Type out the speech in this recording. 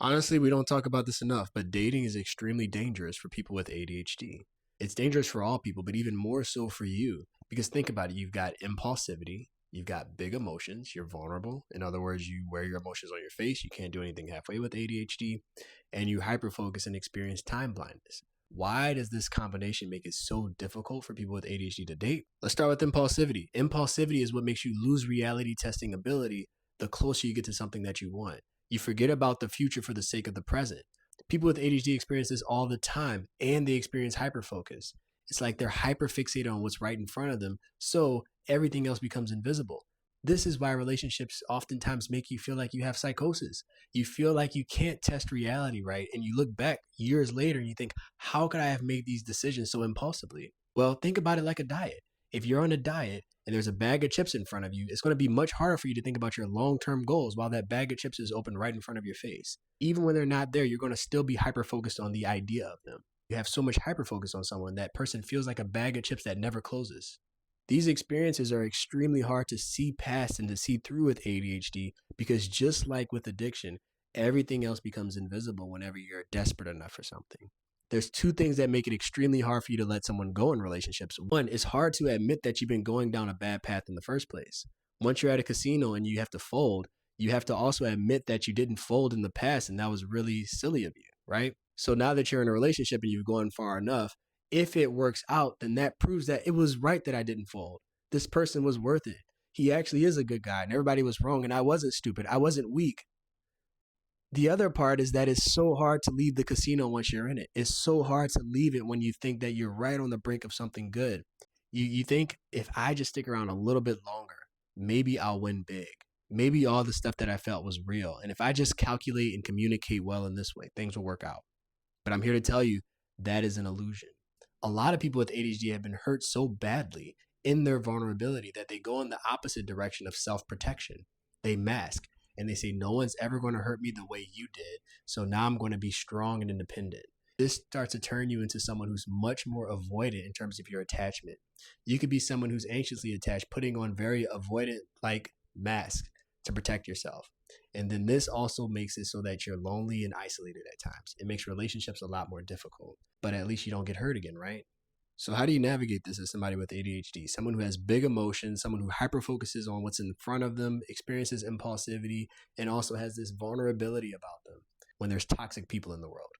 Honestly, we don't talk about this enough, but dating is extremely dangerous for people with ADHD. It's dangerous for all people, but even more so for you. Because think about it, you've got impulsivity, you've got big emotions, you're vulnerable. In other words, you wear your emotions on your face, you can't do anything halfway with ADHD, and you hyperfocus and experience time blindness. Why does this combination make it so difficult for people with ADHD to date? Let's start with impulsivity. Impulsivity is what makes you lose reality testing ability the closer you get to something that you want. You forget about the future for the sake of the present. People with ADHD experience this all the time, and they experience hyperfocus. It's like they're hyperfixated on what's right in front of them, so everything else becomes invisible. This is why relationships oftentimes make you feel like you have psychosis. You feel like you can't test reality right, and you look back years later and you think, how could I have made these decisions so impulsively? Well, think about it like a diet. If you're on a diet and there's a bag of chips in front of you, it's going to be much harder for you to think about your long-term goals while that bag of chips is open right in front of your face. Even when they're not there, you're going to still be hyper-focused on the idea of them. You have so much hyper-focus on someone, that person feels like a bag of chips that never closes. These experiences are extremely hard to see past and to see through with ADHD because just like with addiction, everything else becomes invisible whenever you're desperate enough for something. There's two things that make it extremely hard for you to let someone go in relationships. One, it's hard to admit that you've been going down a bad path in the first place. Once you're at a casino and you have to fold, you have to also admit that you didn't fold in the past and that was really silly of you, right? So now that you're in a relationship and you've gone far enough, if it works out, then that proves that it was right that I didn't fold. This person was worth it. He actually is a good guy and everybody was wrong and I wasn't stupid. I wasn't weak. The other part is that it's so hard to leave the casino once you're in it. It's so hard to leave it when you think that you're right on the brink of something good. You think if I just stick around a little bit longer, maybe I'll win big. Maybe all the stuff that I felt was real. And if I just calculate and communicate well in this way, things will work out. But I'm here to tell you that is an illusion. A lot of people with ADHD have been hurt so badly in their vulnerability that they go in the opposite direction of self-protection. They mask and they say, no one's ever going to hurt me the way you did. So now I'm going to be strong and independent. This starts to turn you into someone who's much more avoidant in terms of your attachment. You could be someone who's anxiously attached, putting on very avoidant like masks to protect yourself. And then this also makes it so that you're lonely and isolated at times. It makes relationships a lot more difficult, but at least you don't get hurt again, right? So how do you navigate this as somebody with ADHD? Someone who has big emotions, someone who hyper-focuses on what's in front of them, experiences impulsivity, and also has this vulnerability about them when there's toxic people in the world.